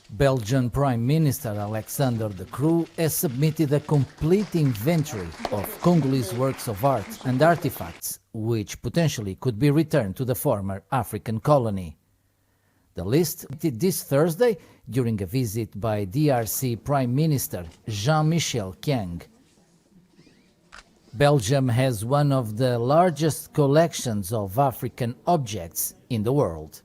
Belgian Prime Minister Alexander De Croo has submitted a complete inventory of Congolese works of art and artifacts, which potentially could be returned to the former African colony. The list did this Thursday during a visit by DRC Prime Minister Jean-Michel Kang. Belgium has one of the largest collections of African objects in the world.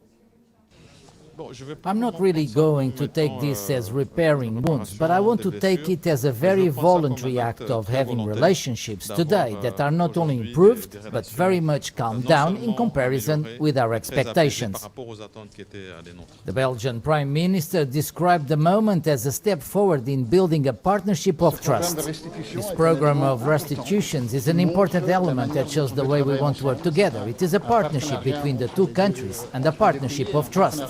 I'm not really going to take this as repairing wounds, but I want to take it as a very voluntary act of having relationships today that are not only improved, but very much calmed down in comparison with our expectations. The Belgian Prime Minister described the moment as a step forward in building a partnership of trust. This program of restitutions is an important element that shows the way we want to work together. It is a partnership between the two countries and a partnership of trust.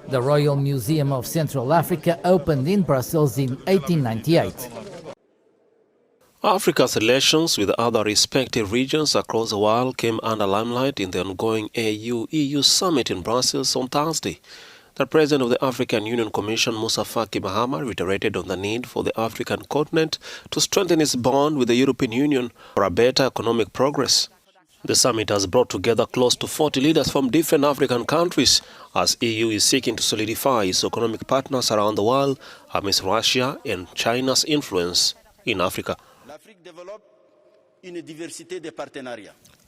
The Royal Museum of Central Africa opened in Brussels in 1898. Africa's relations with other respective regions across the world came under limelight in the ongoing AU-EU summit in Brussels on Thursday. The President of the African Union Commission, Moussa Faki Mahamat, reiterated on the need for the African continent to strengthen its bond with the European Union for a better economic progress. The summit has brought together close to 40 leaders from different African countries as EU is seeking to solidify its economic partners around the world amidst Russia and China's influence in Africa.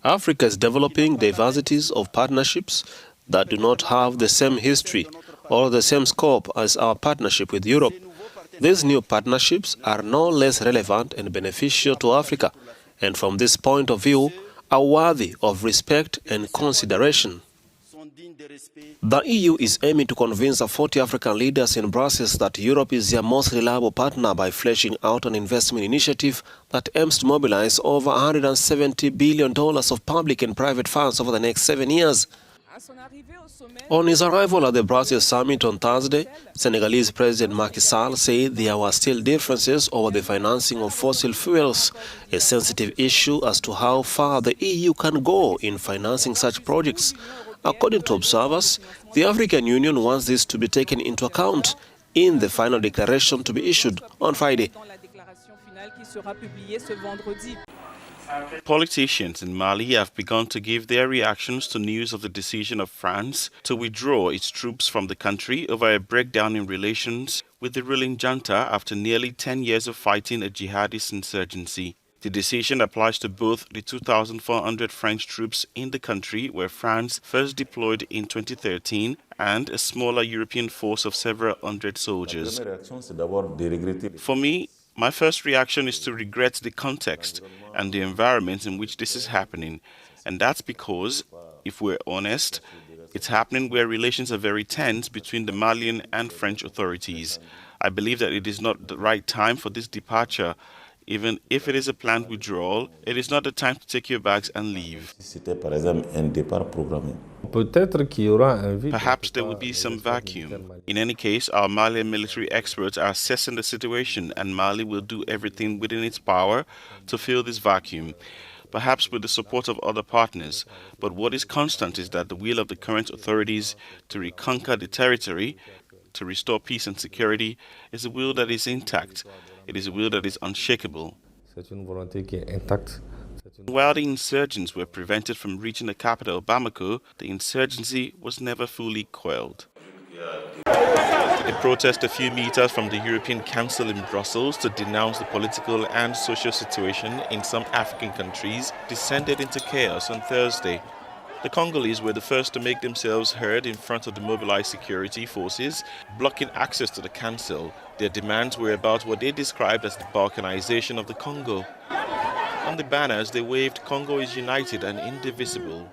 Africa is developing diversities of partnerships that do not have the same history or the same scope as our partnership with Europe. These new partnerships are no less relevant and beneficial to Africa, and from this point of view, are worthy of respect and consideration. The EU is aiming to convince the 40 African leaders in Brussels that Europe is their most reliable partner by fleshing out an investment initiative that aims to mobilize over $170 billion of public and private funds over the next 7 years. On his arrival at the Brussels summit on Thursday, Senegalese President Macky Sall said there were still differences over the financing of fossil fuels, a sensitive issue as to how far the EU can go in financing such projects. According to observers, the African Union wants this to be taken into account in the final declaration to be issued on Friday. Politicians in Mali have begun to give their reactions to news of the decision of France to withdraw its troops from the country over a breakdown in relations with the ruling junta after nearly 10 years of fighting a jihadist insurgency. The decision applies to both the 2,400 French troops in the country where France first deployed in 2013 and a smaller European force of several hundred soldiers. For me, my first reaction is to regret the context and the environment in which this is happening. And that's because, if we're honest, it's happening where relations are very tense between the Malian and French authorities. I believe that it is not the right time for this departure. Even if it is a planned withdrawal, it is not the time to take your bags and leave. Perhaps there will be some vacuum. In any case, our Malian military experts are assessing the situation, and Mali will do everything within its power to fill this vacuum, perhaps with the support of other partners. But what is constant is that the will of the current authorities to reconquer the territory, to restore peace and security, is a will that is intact. It is a will that is unshakable. While the insurgents were prevented from reaching the capital, Bamako, the insurgency was never fully quelled. A protest a few meters from the European Council in Brussels to denounce the political and social situation in some African countries descended into chaos on Thursday. The Congolese were the first to make themselves heard in front of the mobilized security forces, blocking access to the council. Their demands were about what they described as the balkanization of the Congo. On the banners, they waved "Congo is united and indivisible."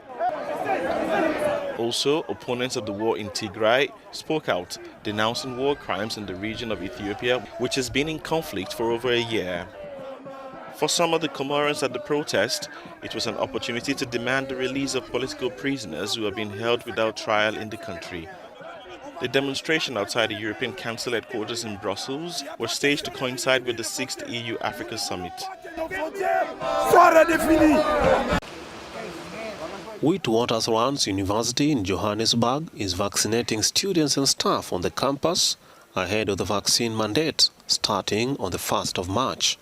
Also, opponents of the war in Tigray spoke out, denouncing war crimes in the region of Ethiopia, which has been in conflict for over a year. For some of the Comorans at the protest, it was an opportunity to demand the release of political prisoners who have been held without trial in the country. The demonstration outside the European Council headquarters in Brussels was staged to coincide with the 6th EU-Africa Summit. Witwatersrand University in Johannesburg is vaccinating students and staff on the campus ahead of the vaccine mandate starting on the 1st of March.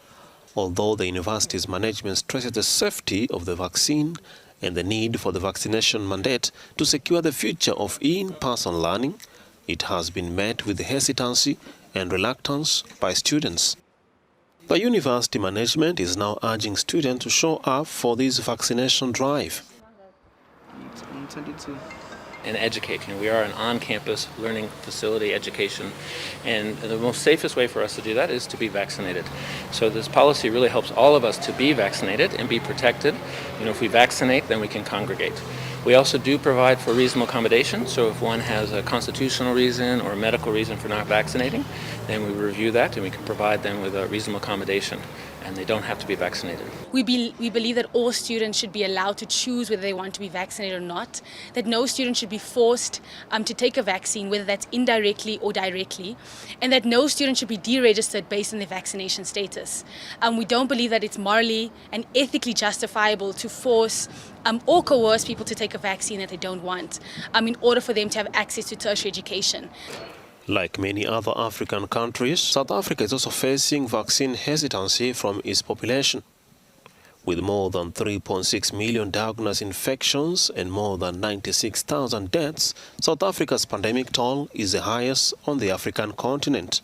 Although the university's management stresses the safety of the vaccine and the need for the vaccination mandate to secure the future of in-person learning, it has been met with hesitancy and reluctance by students. The university management is now urging students to show up for this vaccination drive. And educate. We are an on-campus learning facility, education, and the most safest way for us to do that is to be vaccinated. So this policy really helps all of us to be vaccinated and be protected. If we vaccinate, then we can congregate. We also do provide for reasonable accommodation, so if one has a constitutional reason or a medical reason for not vaccinating, then we review that and we can provide them with a reasonable accommodation, and they don't have to be vaccinated. We believe that all students should be allowed to choose whether they want to be vaccinated or not, that no student should be forced to take a vaccine, whether that's indirectly or directly, and that no student should be deregistered based on their vaccination status. We don't believe that it's morally and ethically justifiable to force or coerce people to take a vaccine that they don't want in order for them to have access to tertiary education. Like many other African countries, South Africa is also facing vaccine hesitancy from its population. With more than 3.6 million diagnosed infections and more than 96,000 deaths, South Africa's pandemic toll is the highest on the African continent.